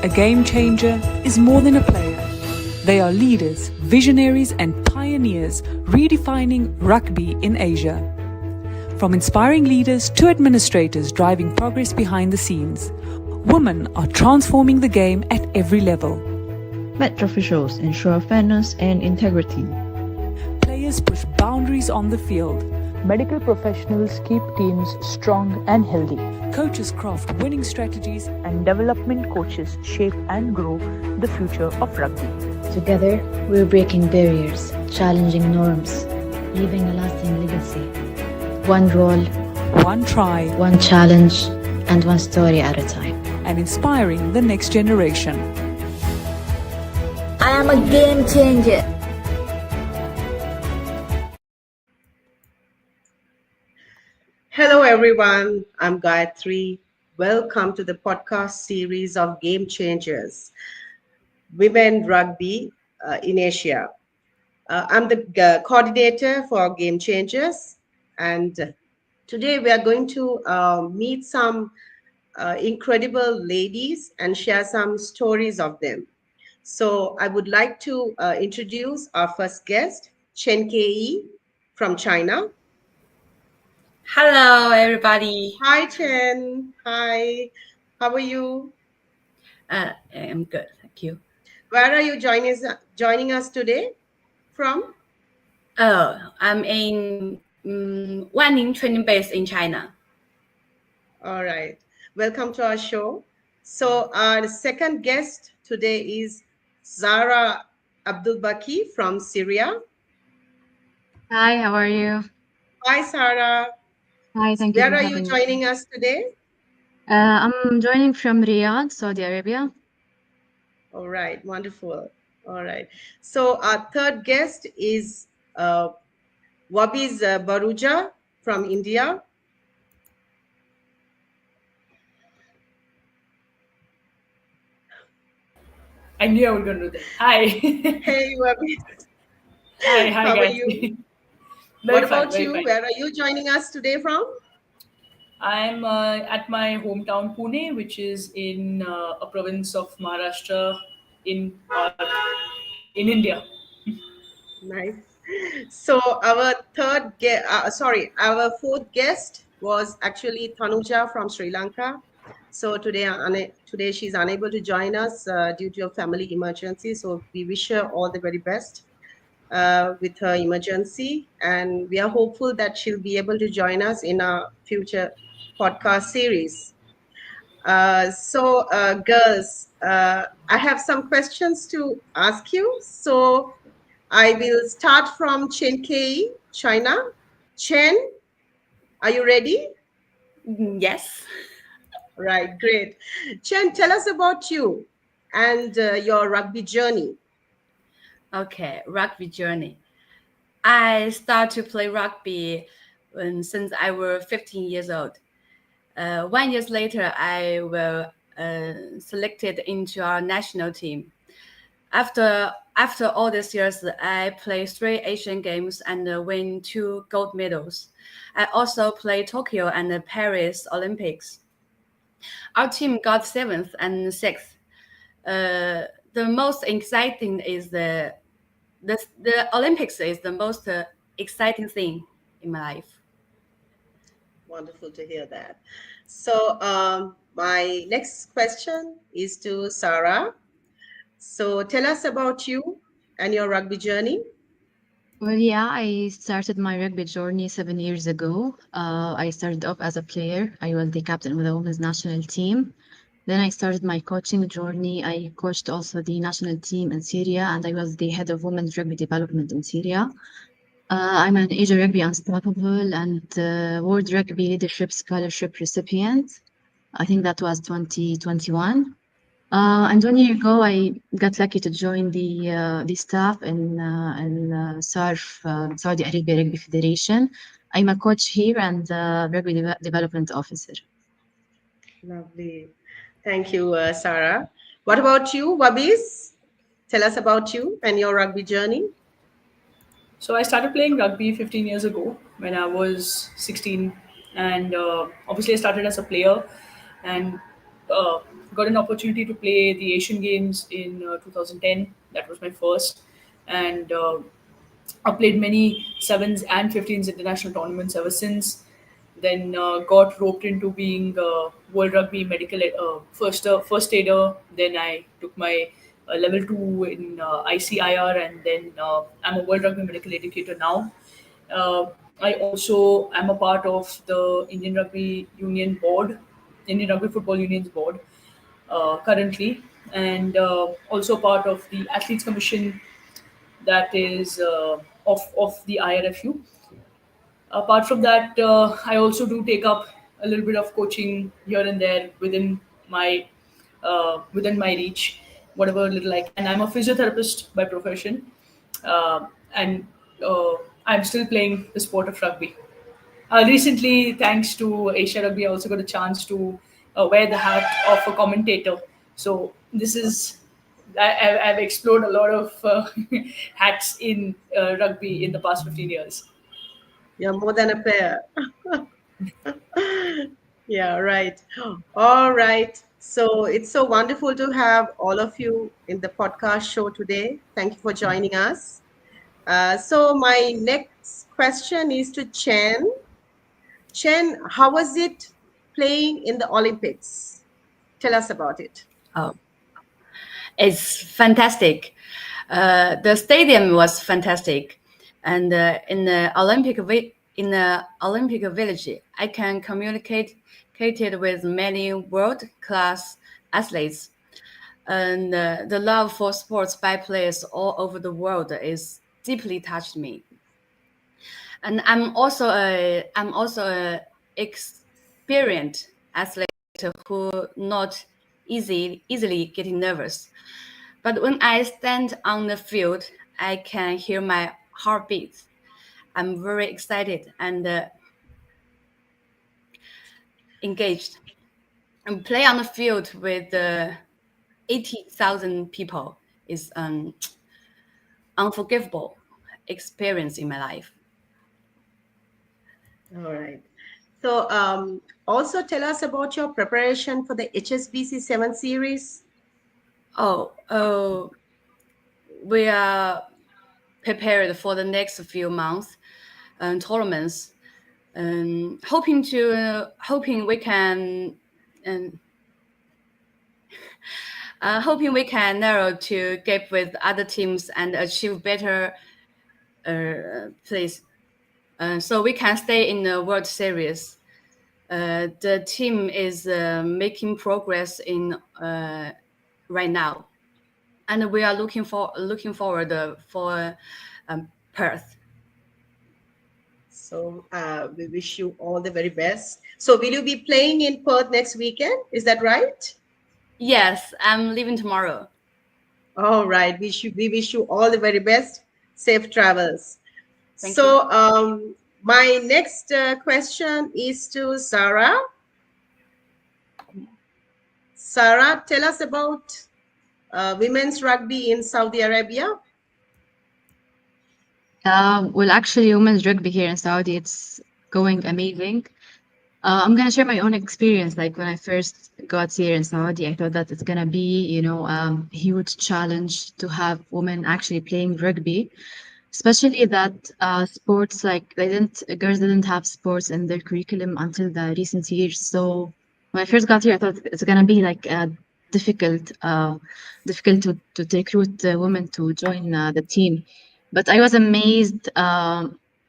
A game changer is more than a player. They are leaders, visionaries, and pioneers redefining rugby in Asia. From inspiring leaders to administrators driving progress behind the scenes, women are transforming the game at every level. Match officials ensure fairness and integrity. Players push boundaries on the field. Medical professionals keep teams strong and healthy. Coaches craft winning strategies, And development coaches shape and grow the future of rugby. Together, we're breaking barriers, challenging norms, leaving a lasting legacy. One role, one try, one challenge, and one story at a time. and inspiring the next generation. I am a game changer. Hello, everyone. I'm Gayatri. Welcome to the podcast series of Game Changers, Women Rugby in Asia. I'm the coordinator for Game Changers, and today we are going to meet some incredible ladies and share some stories of them. So I would like to introduce our first guest, Chen Ke from China. Hello, everybody. Hi, Chen. Hi. How are you? I'm good, thank you. Where are you joining us today from? Oh, I'm in Wanning training base in China. All right. Welcome to our show. So our second guest today is Zara Abdulbaki from Syria. Hi, how are you? Hi, Sarah. Hi, thank you Where for are having you me. joining us today? I'm joining from Riyadh, Saudi Arabia. All right. Wonderful. All right. So our third guest is Wabiz Baruja from India. I knew I was going to do that. Hi. Hey, Wabiz. Hi, How guys. are you? Very What fine, about very you? fine. Where are you joining us today from? I'm at my hometown Pune, which is in a province of Maharashtra in India. Nice. So our fourth guest was actually Tanuja from Sri Lanka. So today she's unable to join us due to a family emergency. So we wish her all the very best with her emergency, and we are hopeful that she'll be able to join us in our future podcast series. Girls, I have some questions to ask you. So I will start from Chen Kei, China. Chen, are you ready? Yes. Right, great. Chen, tell us about you and your rugby journey. Okay, rugby journey. I started to play rugby since I was 15 years old. 1 year later, I was selected into our national team. After all these years, I played 3 Asian Games and win 2 gold medals. I also played Tokyo and the Paris Olympics. Our team got 7th and 6th. The most exciting is the Olympics is the most exciting thing in my life. Wonderful to hear that. So my next question is to Sarah. So tell us about you and your rugby journey. Well, yeah, I started my rugby journey 7 years ago. I started off as a player. I was the captain of the women's national team. Then I started my coaching journey. I coached also the national team in Syria, and I was the head of women's rugby development in Syria. I'm an Asia Rugby Unstoppable and World Rugby Leadership Scholarship recipient. I think that was 2021. And 1 year ago, I got lucky to join the staff in SARF, Saudi Arabia Rugby Federation. I'm a coach here and rugby development officer. Lovely. Thank you, Sarah. What about you, Wabiz? Tell us about you and your rugby journey. So I started playing rugby 15 years ago when I was 16, and obviously I started as a player, and uh, got an opportunity to play the Asian Games in 2010. That was my first, and I played many sevens and 15s international tournaments ever since. Then got roped into being World Rugby medical first aider. Then I took my level two in ICIR, and then I'm a World Rugby medical educator now. Uh, I also am a part of the Indian Rugby Union board, Indian Rugby Football Union's board currently, and also part of the Athletes Commission that is of the IRFU. Apart from that, I also do take up a little bit of coaching here and there within my reach, whatever little I can. I'm a physiotherapist by profession, and I'm still playing the sport of rugby. Recently, thanks to Asia Rugby, I also got a chance to wear the hat of a commentator. So this is I've explored a lot of hats in rugby in the past 15 years. You're more than a player. Yeah, right. All right. So it's so wonderful to have all of you in the podcast show today. Thank you for joining us. So my next question is to Chen. Chen, how was it playing in the Olympics? Tell us about it. Oh, it's fantastic. The stadium was fantastic, and in the Olympic Village, I can communicated with many world class athletes, and the love for sports by players all over the world is deeply touched me. And I'm also a experienced athlete who not easily getting nervous. But when I stand on the field, I can hear my heartbeat. I'm very excited and engaged. And play on the field with 80,000 people is an unforgivable experience in my life. All right. So also tell us about your preparation for the HSBC 7 series. Oh, we are prepared for the next few months tournaments, hoping we can and hoping we can narrow to gap with other teams and achieve better place, so we can stay in the World Series. The team is making progress in right now, and we are looking forward for Perth. So we wish you all the very best. So will you be playing in Perth next weekend? Is that right? Yes, I'm leaving tomorrow. All right. We wish you all the very best. Safe travels. Thank So my next question is to Sarah. Sarah, tell us about women's rugby in Saudi Arabia. Well, actually, women's rugby here in Saudi, it's going amazing. I'm gonna share my own experience. Like when I first got here in Saudi, I thought that it's gonna be, huge challenge to have women actually playing rugby, especially that sports like girls didn't have sports in their curriculum until the recent years. So when I first got here, I thought it's gonna be like difficult to recruit women to join the team. But I was amazed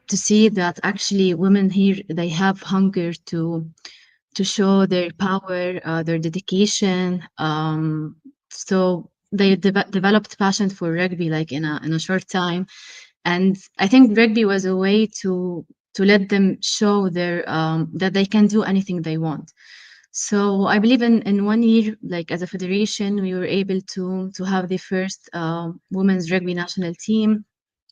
to see that actually women here they have hunger to show their power, their dedication. So they developed passion for rugby like in a short time, and I think rugby was a way to let them show their that they can do anything they want. So I believe in 1 year, like as a federation, we were able to have the first women's rugby national team.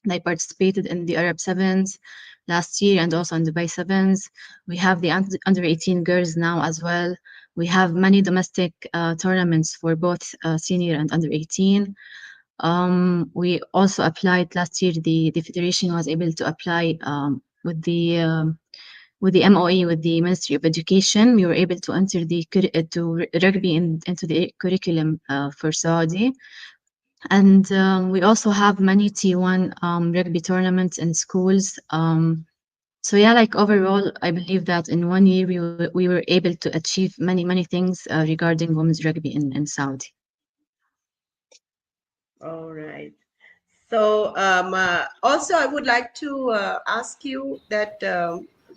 They participated in the Arab Sevens last year and also in Dubai Sevens. We have the under 18 girls now as well. We have many domestic tournaments for both senior and under 18. We also applied last year. The federation was able to apply with with the MOE with the Ministry of Education, we were able to enter rugby into the curriculum for Saudi. And we also have many T1 rugby tournaments in schools. So yeah, like overall, I believe that in 1 year we were able to achieve many things regarding women's rugby in Saudi. All right. So also, I would like to ask you that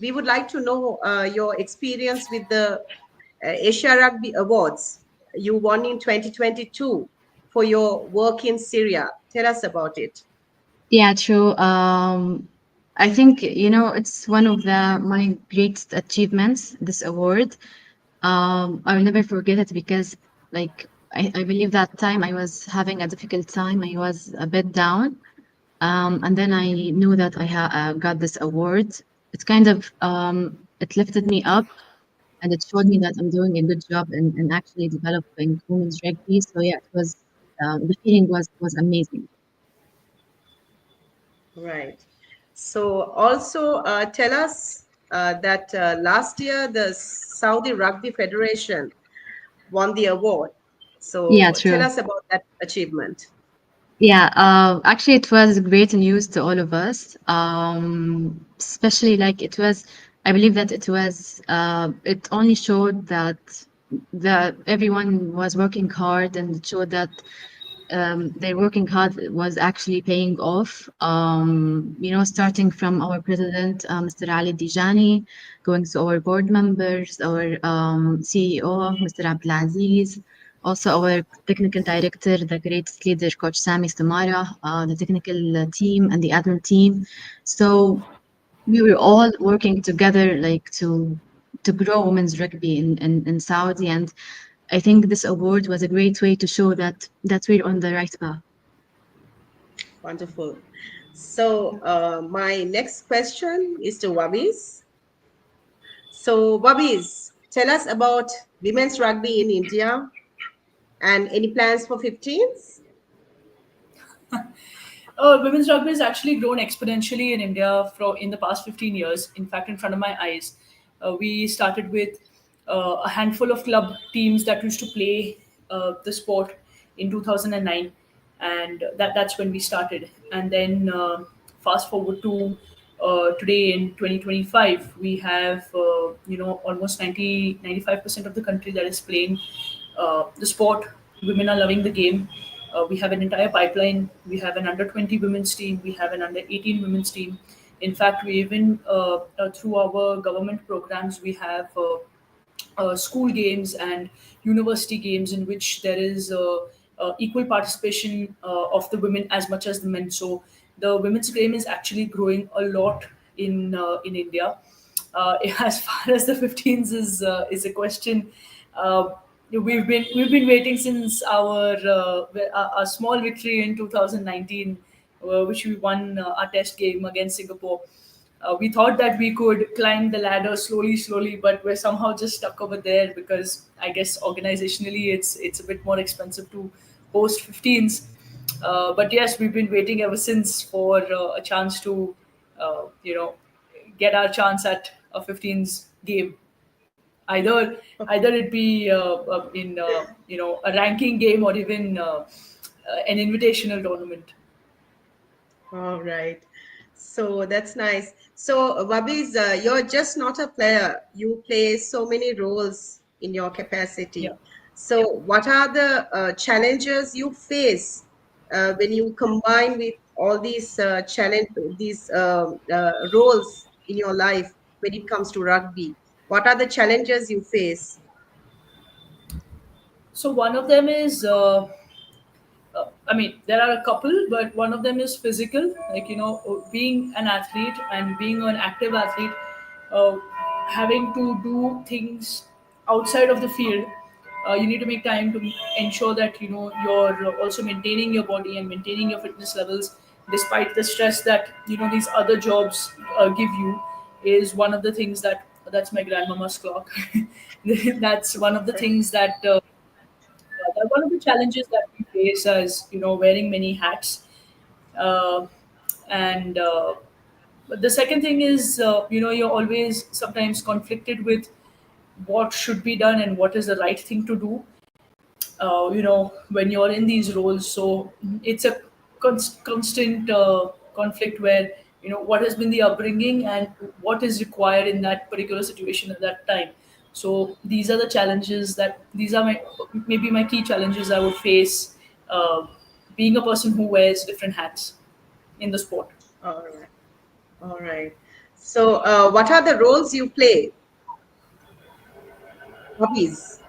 we would like to know your experience with the Asia Rugby Awards you won in 2022 for your work in Syria. Tell us about it. Yeah, true. I think it's one of my greatest achievements. This award, I will never forget it because, like, I believe that time I was having a difficult time. I was a bit down, and then I knew that I got this award. It kind of it lifted me up, and it showed me that I'm doing a good job in actually developing women's rugby. So yeah, it was the feeling was amazing. Right. So also tell us that last year the Saudi Rugby Federation won the award. Yeah, So tell true. us about that achievement. Yeah, actually, it was great news to all of us. Especially like I believe that it only showed that everyone was working hard, and it showed that their working hard was actually paying off. Starting from our president, Mr. Ali Dijani, going to our board members, our CEO, Mr. Abdulaziz, also our technical director, the greatest leader, Coach Sami Stamara, the technical team and the admin team. So we were all working together, like to grow women's rugby in Saudi, and I think this award was a great way to show that we're on the right path. Wonderful. So my next question is to Wabis. So Wabis, tell us about women's rugby in India and any plans for 15s? Women's rugby has actually grown exponentially in India in the past 15 years. In fact, in front of my eyes, we started with a handful of club teams that used to play the sport in 2009, and that's when we started. And then fast forward to today in 2025, we have almost 95% of the country that is playing the sport. Women are loving the game. We have an entire pipeline. We have an under 20 women's team. We have an under 18 women's team. In fact, we even through our government programs, we have school games and university games in which there is equal participation of the women as much as the men. So the women's game is actually growing a lot in India. As far as the 15s is a question, uh, we've been waiting since our small victory in 2019, which we won our test game against Singapore. We thought that we could climb the ladder slowly, but we're somehow just stuck over there because I guess organizationally it's a bit more expensive to host 15s. But yes, we've been waiting ever since for a chance to, you know, get our chance at a 15s game. Either it be in a ranking game or even an invitational tournament. All right. So that's nice. So, Wabis, you're just not a player. You play so many roles in your Yeah. capacity. So, what are the challenges you face when you combine with all these these roles in your life when it comes to rugby? What are the challenges you face? So one of them is I mean, there are a couple, but one of them is physical. Like, being an athlete and being an active athlete, uh, having to do things outside of the field. You need to make time to ensure that you're also maintaining your body and maintaining your fitness levels, despite the stress that these other jobs give you. Is one of the things that's my grandmama's clock. That's one of the things that one of the challenges that we face as wearing many hats, uh, and But the second thing is, you're always sometimes conflicted with what should be done and what is the right thing to do. When you're in these roles, so it's a constant conflict where what has been the upbringing and what is required in that particular situation at that time. So these are the challenges that these are my maybe my key challenges I would face, being a person who wears different hats in the sport. All right. All right. So, what are the roles you play? Hobbies.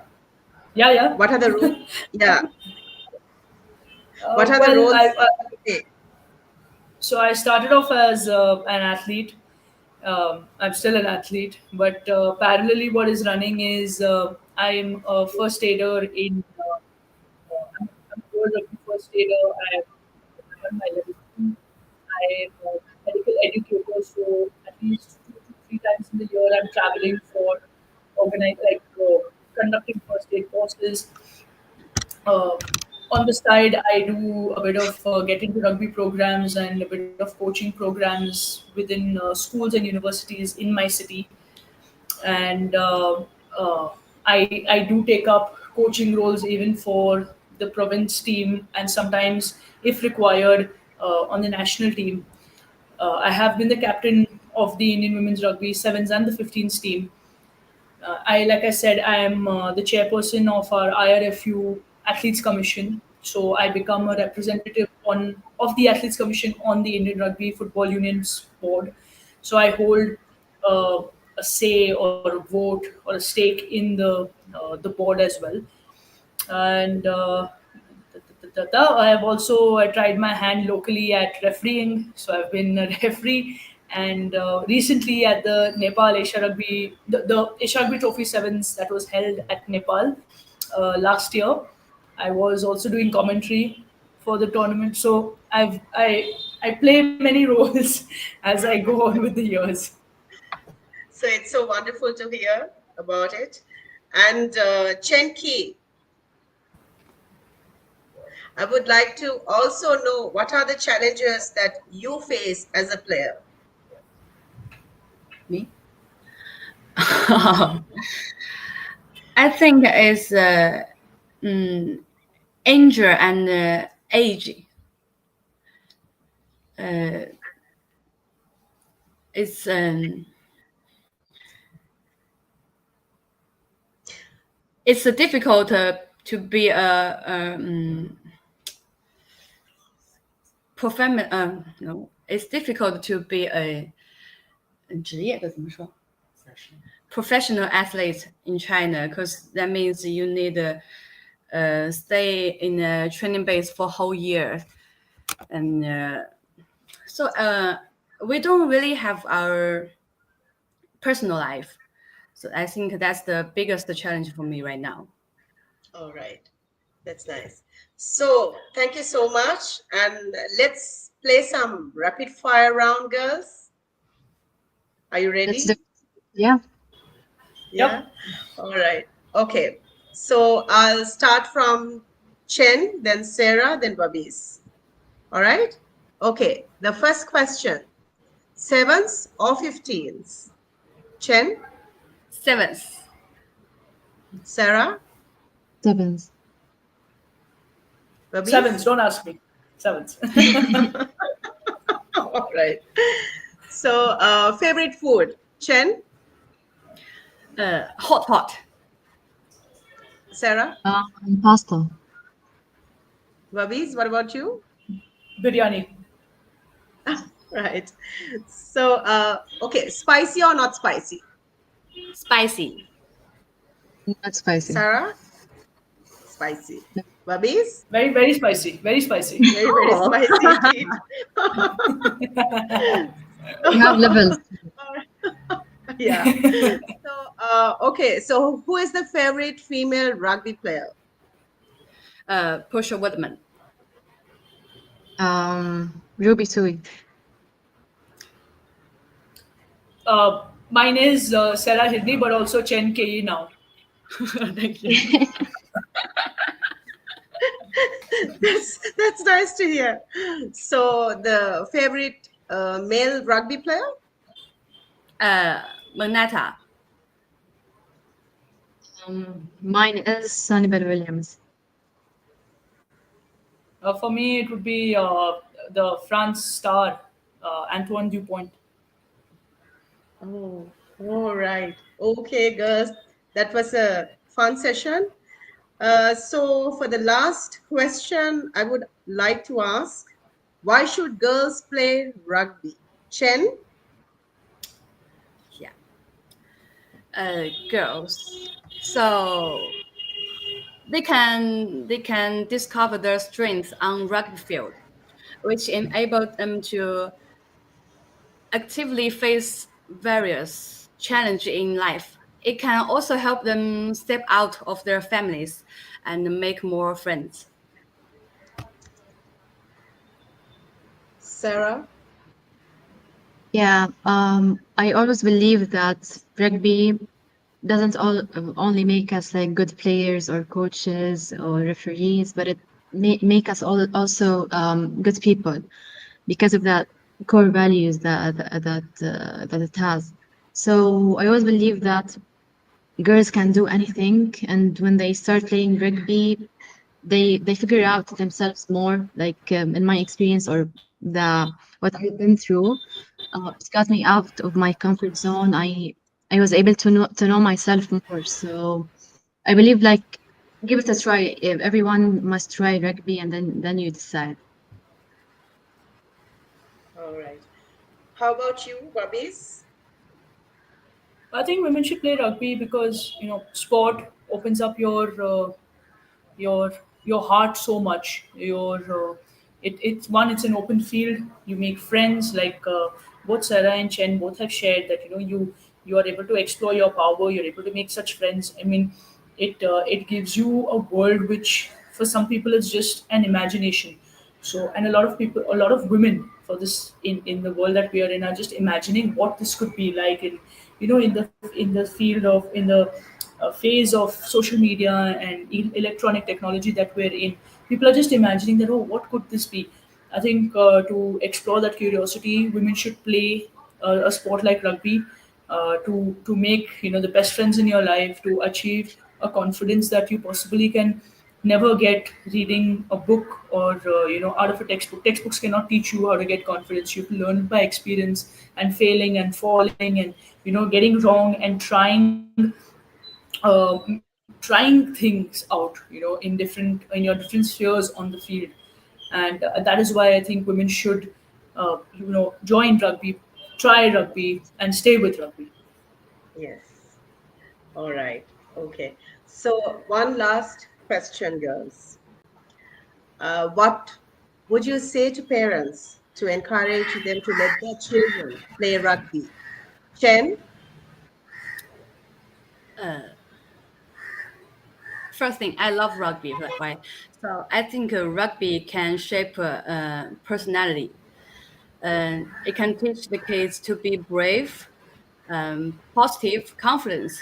Yeah, yeah. What are the roles? Yeah. What are the Well, roles you play? so I started off as an athlete. I'm still an athlete, but parallelly, what is running is I'm a first aider in. I'm a world rugby first aider. I'm on my level two. I'm a medical educator, so at least 2 to 3 times in the year, I'm traveling for conducting first aid courses. Uh, on the side, I do a bit of get into rugby programs and a bit of coaching programs within schools and universities in my city. And uh, I do take up coaching roles even for the province team and sometimes, if required, on the national team. I have been the captain of the Indian women's rugby sevens and the 15s team. Like I said, I am the chairperson of our IRFU Athletes Commission. So I become a representative on of the Athletes Commission on the Indian Rugby Football Union's board. So I hold a say or a vote or a stake in the board as well. And I have also tried my hand locally at refereeing, so I've been a referee. And recently at the Nepal Asia Rugby, the Asia Rugby Trophy Sevens that was held at Nepal last year, I was also doing commentary for the tournament. So I play many roles as I go on with the years. So it's so wonderful to hear about it. And Chen Ki, I would like to also know what are the challenges that you face as a player? Me? I think it's injury and age. It's it's difficult to be a no, it's difficult to be a 职业的怎么说 professional athlete in China, because that means you need to stay in a training base for whole year, and so we don't really have our personal life. So I think that's the biggest challenge for me right now. All right. That's nice. So thank you so much. And let's play some rapid fire round, girls. Are you ready? Yeah. Yeah. All right. Okay. So I'll start from Chen, then Sarah, then Babis. All right. Okay. The first question: sevens or 15s? Chen, Sevens. Sarah, Sevens. Babis? Sevens, don't ask me. Sevens. All right. So favorite food: Chen, Hot. Sarah, Pasta. Babis, what about you? Biryani. Right. So, okay, spicy or not spicy? Spicy. Not spicy. Sarah? Spicy. Babis? Very, very spicy. Very spicy. Very, very spicy indeed. We have levels. Yeah. So, okay, so who is the favorite female rugby player? Portia Woodman. Ruby Sui. Mine is Sarah Hidney, but also Chen Ke now. Thank you. That's nice to hear. So, the favorite Male rugby player? Manata. Mine is Sanibel Williams. For me, it would be the France star, Antoine Dupont. Oh, all right. Okay, girls. That was a fun session. So, for the last question, I would like to ask, why should girls play rugby? Chen? Yeah. Girls. So they can discover their strengths on rugby field, which enabled them to actively face various challenges in life. It can also help them step out of their families and make more friends. Sarah? Yeah, I always believe that rugby doesn't only make us like good players or coaches or referees, but it make us also good people because of that core values that it has. So I always believe that girls can do anything, and when they start playing rugby, they figure out themselves more. Like in my experience or the what I've been through, it got me out of my comfort zone. I was able to know myself more. So I believe like give it a try. Everyone must try rugby, and then you decide. All right. How about you, Babis? I think women should play rugby because sport opens up your your heart so much. It's one, it's an open field. You make friends, like both Sarah and Chen both have shared that you are able to explore your power. You're able to make such friends. I mean, it gives you a world which for some people is just an imagination. So, and a lot of people, a lot of women for this in the world that we are in are just imagining what this could be like in in the field of in the phase of social media and electronic technology that we're in. People are just imagining that, oh, what could this be? I think to explore that curiosity, women should play a sport like rugby to make the best friends in your life, to achieve a confidence that you possibly can never get reading a book or out of a textbook. Textbooks cannot teach you how to get confidence. You have to learn it by experience and failing and falling and getting wrong and trying things out in your different spheres on the field. And that is why I think women should join rugby, try rugby, and stay with rugby. Yes. All right. Okay. So, one last question, girls. What would you say to parents to encourage them to let their children play rugby? Chen? First thing, I love rugby, right? So I think rugby can shape personality. It can teach the kids to be brave, positive, confidence,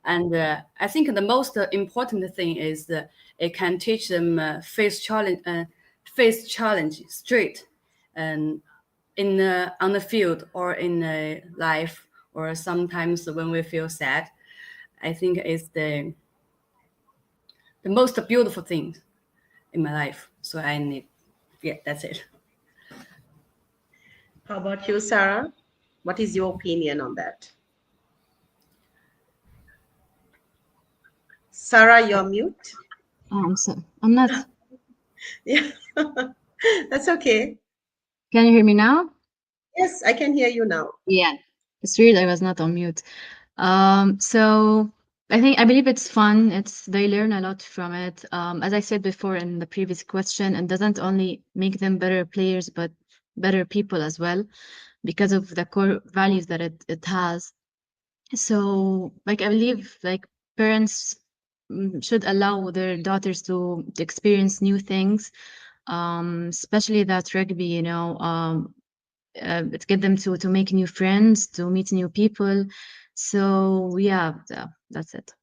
and I think the most important thing is that it can teach them face challenge straight, and in on the field or in life, or sometimes when we feel sad. I think it's the most beautiful thing in my life. So I need, yeah, that's it. How about you, Sarah? What is your opinion on that? Sarah, you're mute. I'm not. Yeah, that's okay. Can you hear me now? Yes, I can hear you now. Yeah, it's weird. I was not on mute. So I believe it's fun. They learn a lot from it. As I said before in the previous question, it doesn't only make them better players, but better people as well, because of the core values that it has. So, like, I believe like parents should allow their daughters to experience new things, especially that rugby, it get them to make new friends, to meet new people. So yeah, that's it.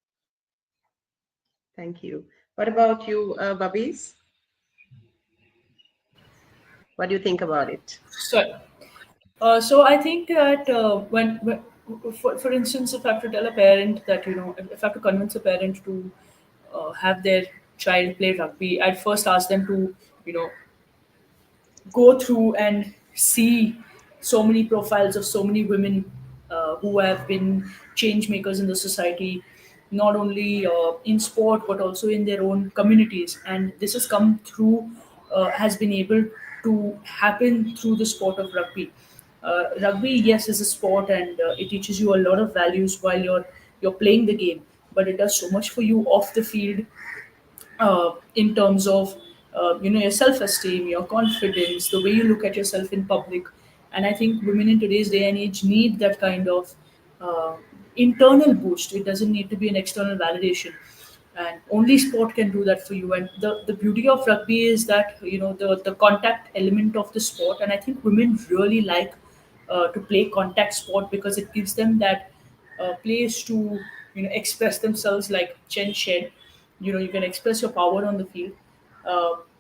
Thank you. What about you, Babis? What do you think about it? So So I think that for instance, if I have to tell a parent that, if I have to convince a parent to have their child play rugby, I'd first ask them to, you know, go through and see so many profiles of so many women who have been change makers in the society, not only in sport but also in their own communities. And this has come through, has been able to happen through the sport of rugby. Rugby, yes, is a sport, and it teaches you a lot of values while you're playing the game. But it does so much for you off the field, in terms of your self-esteem, your confidence, the way you look at yourself in public. And I think women in today's day and age need that kind of uh, internal boost. It doesn't need to be an external validation, and only sport can do that for you. And the beauty of rugby is that, the contact element of the sport, and I think women really like to play contact sport because it gives them that place to express themselves, like Chen said. You can express your power on the field.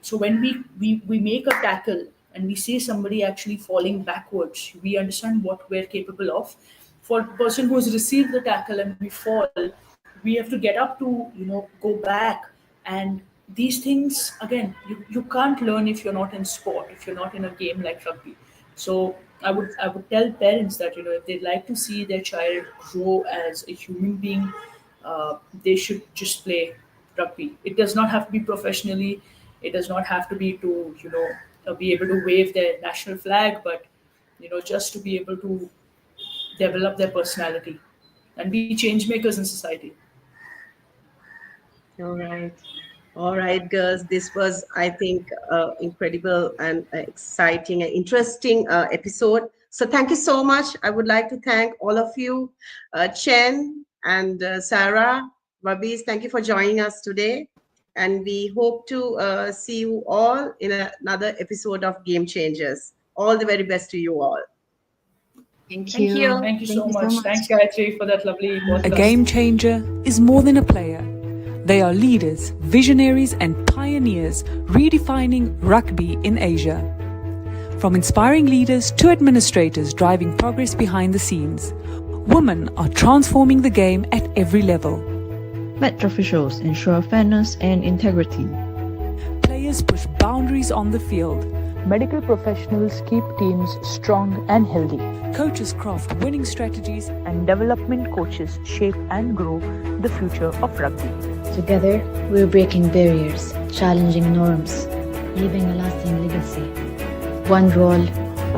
So when we make a tackle and we see somebody actually falling backwards, we understand what we're capable of. For the person who's received the tackle and we fall, we have to get up to go back. And these things, again, you can't learn if you're not in sport, if you're not in a game like rugby. So I would tell parents that, if they'd like to see their child grow as a human being, they should just play rugby. It does not have to be professionally. It does not have to be to be able to wave their national flag, but just to be able to develop their personality and be change makers in society. All right. All right, girls. This was, I think, incredible and exciting and interesting episode. So thank you so much. I would like to thank all of you, Chen and Sarah, Rabis. Thank you for joining us today. And we hope to see you all in another episode of Game Changers. All the very best to you all. Thank Thank you. you. Thank you so much. Thanks, Gayatri, for that lovely A podcast. game changer is more than a player. They are leaders, visionaries, and pioneers redefining rugby in Asia. From inspiring leaders to administrators driving progress behind the scenes, women are transforming the game at every level. Match officials ensure fairness and integrity. Players push boundaries on the field. Medical professionals keep teams strong and healthy, Coaches craft winning strategies. and development coaches shape and grow the future of rugby. Together, we're breaking barriers, challenging norms, leaving a lasting legacy. One role,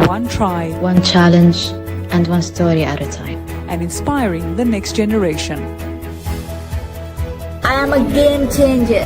One try, one challenge, and one story at a time. and inspiring the next generation. I am a game changer.